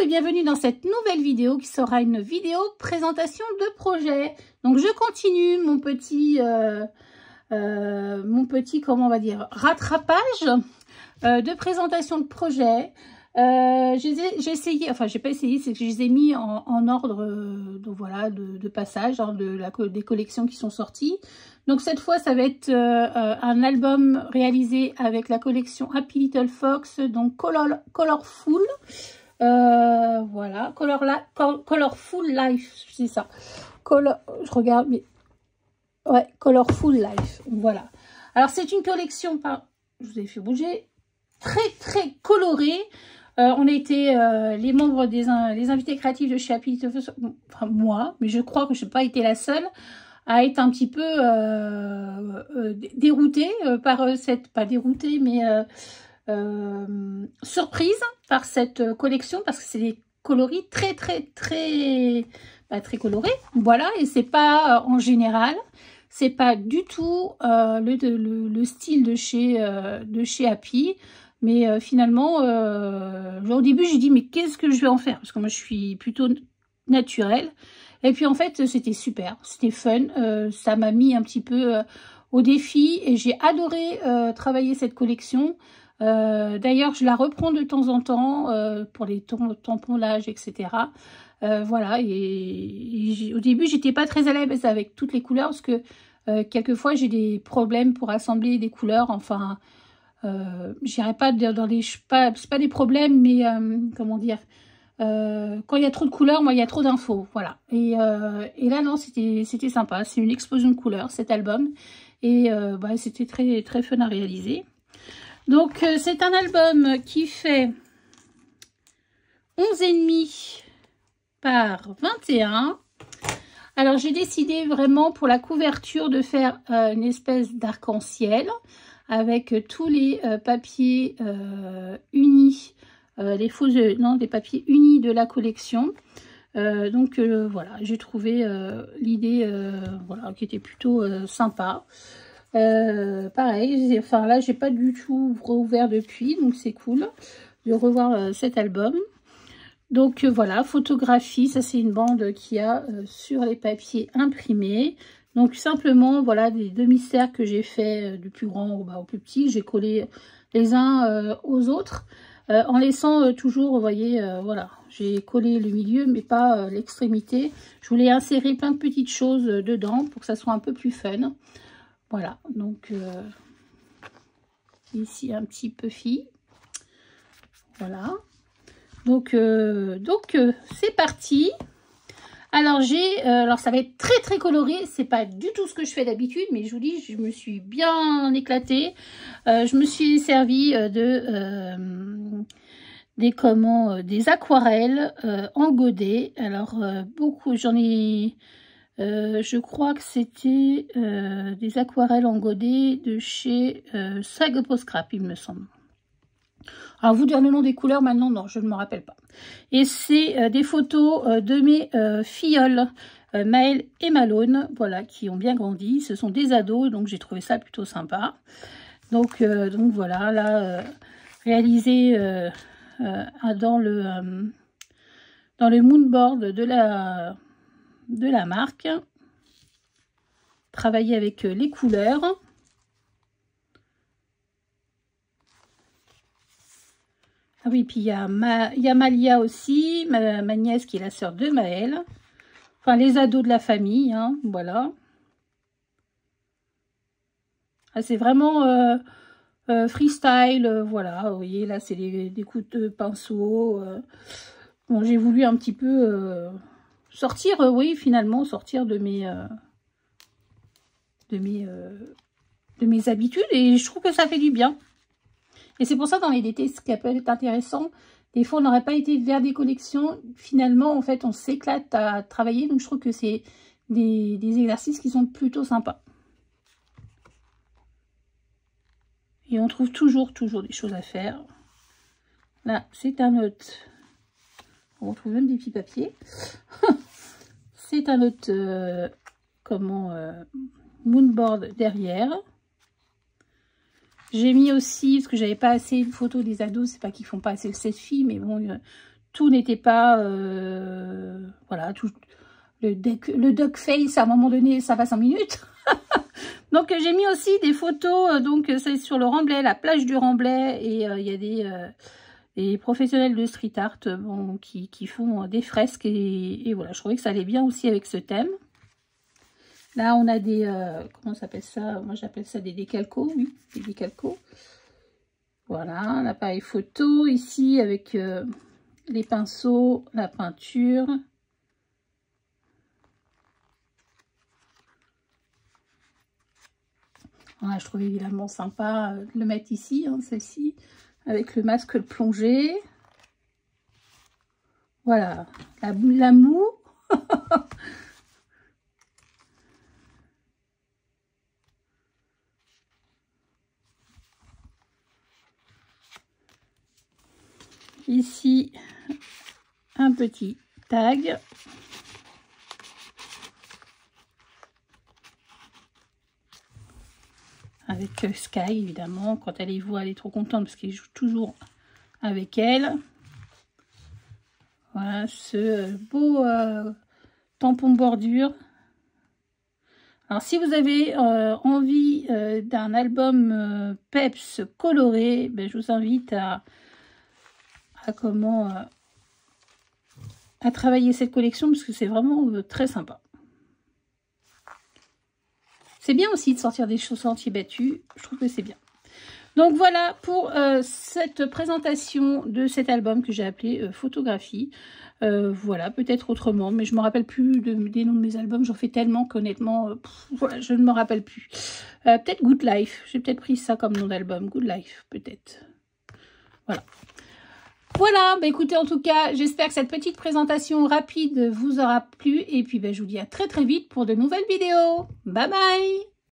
et bienvenue dans cette nouvelle vidéo qui sera une vidéo présentation de projet. Donc je continue mon petit comment on va dire, rattrapage de présentation de projet. J'ai essayé, enfin j'ai pas essayé, c'est que je les ai mis en ordre donc voilà, de passage hein, des collections qui sont sorties. Donc cette fois ça va être un album réalisé avec la collection Happy Little Fox, donc Colorful. Voilà, Colorful Life, c'est ça. Je regarde, mais ouais, Colorful Life, voilà. Alors c'est une collection, je vous ai fait bouger, très colorée. On a été les membres les invités créatifs de chez Happy Little Fox, enfin moi, mais je crois que je n'ai pas été la seule à être un petit peu déroutée par cette, pas déroutée, mais surprise par cette collection, parce que c'est des coloris très colorés, voilà, et c'est pas en général, c'est pas du tout le style de chez Happy, mais finalement au début j'ai dit mais qu'est-ce que je vais en faire, parce que moi je suis plutôt naturelle, et puis en fait c'était super, c'était fun, ça m'a mis un petit peu au défi et j'ai adoré travailler cette collection. D'ailleurs je la reprends de temps en temps pour les tamponnages, etc. Voilà, et au début j'étais pas très à l'aise avec toutes les couleurs, parce que quelquefois j'ai des problèmes pour assembler des couleurs, enfin j'irai pas dans les... c'est pas des problèmes, mais comment dire, quand il y a trop de couleurs, moi il y a trop d'infos, voilà. Et là non, c'était sympa, c'est une explosion de couleurs cet album, et c'était très fun à réaliser. Donc c'est un album qui fait 11,5 par 21. Alors j'ai décidé vraiment pour la couverture de faire une espèce d'arc-en-ciel avec tous les papiers unis, des papiers unis de la collection. Voilà, j'ai trouvé l'idée voilà, qui était plutôt sympa. Pareil, enfin là j'ai pas du tout rouvert depuis, donc c'est cool de revoir cet album. Donc voilà, photographie, ça c'est une bande qu'il y a sur les papiers imprimés. Donc simplement voilà des demi-cercles que j'ai fait du plus grand au plus petit, j'ai collé les uns aux autres en laissant toujours, vous voyez, voilà, j'ai collé le milieu mais pas l'extrémité. Je voulais insérer plein de petites choses dedans pour que ça soit un peu plus fun. Voilà, donc ici un petit puffy, voilà. Donc c'est parti. Alors alors ça va être très coloré, c'est pas du tout ce que je fais d'habitude, mais je vous dis, je me suis bien éclatée. Je me suis servi des aquarelles en godet. Alors beaucoup, j'en ai... je crois que c'était des aquarelles en godet de chez Sagopo Scrap, il me semble. Alors, vous dire le nom des couleurs maintenant, non, je ne me rappelle pas. Et c'est des photos de mes filles, Maëlle et Malone, voilà, qui ont bien grandi. Ce sont des ados, donc j'ai trouvé ça plutôt sympa. Donc voilà, là, réalisé dans le moonboard de la marque. Travailler avec les couleurs. Ah oui, puis il y a Malia aussi, ma nièce qui est la sœur de Maëlle. Enfin, les ados de la famille, hein, voilà. Ah, c'est vraiment freestyle, voilà. Vous voyez, là, c'est des coups de pinceau. Bon, j'ai voulu un petit peu sortir, oui, finalement, sortir de mes habitudes. Et je trouve que ça fait du bien. Et c'est pour ça, dans les DT, ce qui peut être intéressant, des fois, on n'aurait pas été vers des collections. Finalement, en fait, on s'éclate à travailler. Donc, je trouve que c'est des exercices qui sont plutôt sympas. Et on trouve toujours des choses à faire. Là, c'est un autre... On retrouve même des petits papiers. C'est un autre... moonboard derrière. J'ai mis aussi, parce que j'avais pas assez de photos des ados, c'est pas qu'ils font pas assez le selfie, mais bon, tout n'était pas... voilà, tout, le duck face, à un moment donné, ça passe en minutes. Donc, j'ai mis aussi des photos, donc c'est sur le Remblai, la plage du Remblai, et il y a des professionnels de street art bon, qui font des fresques, et voilà, je trouvais que ça allait bien aussi avec ce thème. Là, on a des, comment ça s'appelle ça? Moi, j'appelle ça des décalcos, oui, des décalcos. Voilà, l'appareil photo ici avec les pinceaux, la peinture. Voilà, je trouvais évidemment sympa de le mettre ici, hein, celle-ci, avec le masque de plongée. Voilà, la moue. Ici, un petit tag. Avec Sky, évidemment. Quand elle y voit, elle est trop contente parce qu'il joue toujours avec elle. Voilà, ce beau tampon bordure. Alors, si vous avez envie d'un album peps coloré, ben, je vous invite à travailler cette collection parce que c'est vraiment très sympa. C'est bien aussi de sortir des choses sentiers battus. Je trouve que c'est bien. Donc voilà pour cette présentation de cet album que j'ai appelé Photographie. Voilà, peut-être autrement, mais je ne me rappelle plus des noms de mes albums. J'en fais tellement qu'honnêtement, voilà, je ne me rappelle plus. Peut-être Good Life. J'ai peut-être pris ça comme nom d'album. Good Life, peut-être. Voilà. Voilà, bah écoutez, en tout cas, j'espère que cette petite présentation rapide vous aura plu. Et puis, bah, je vous dis à très très vite pour de nouvelles vidéos. Bye bye!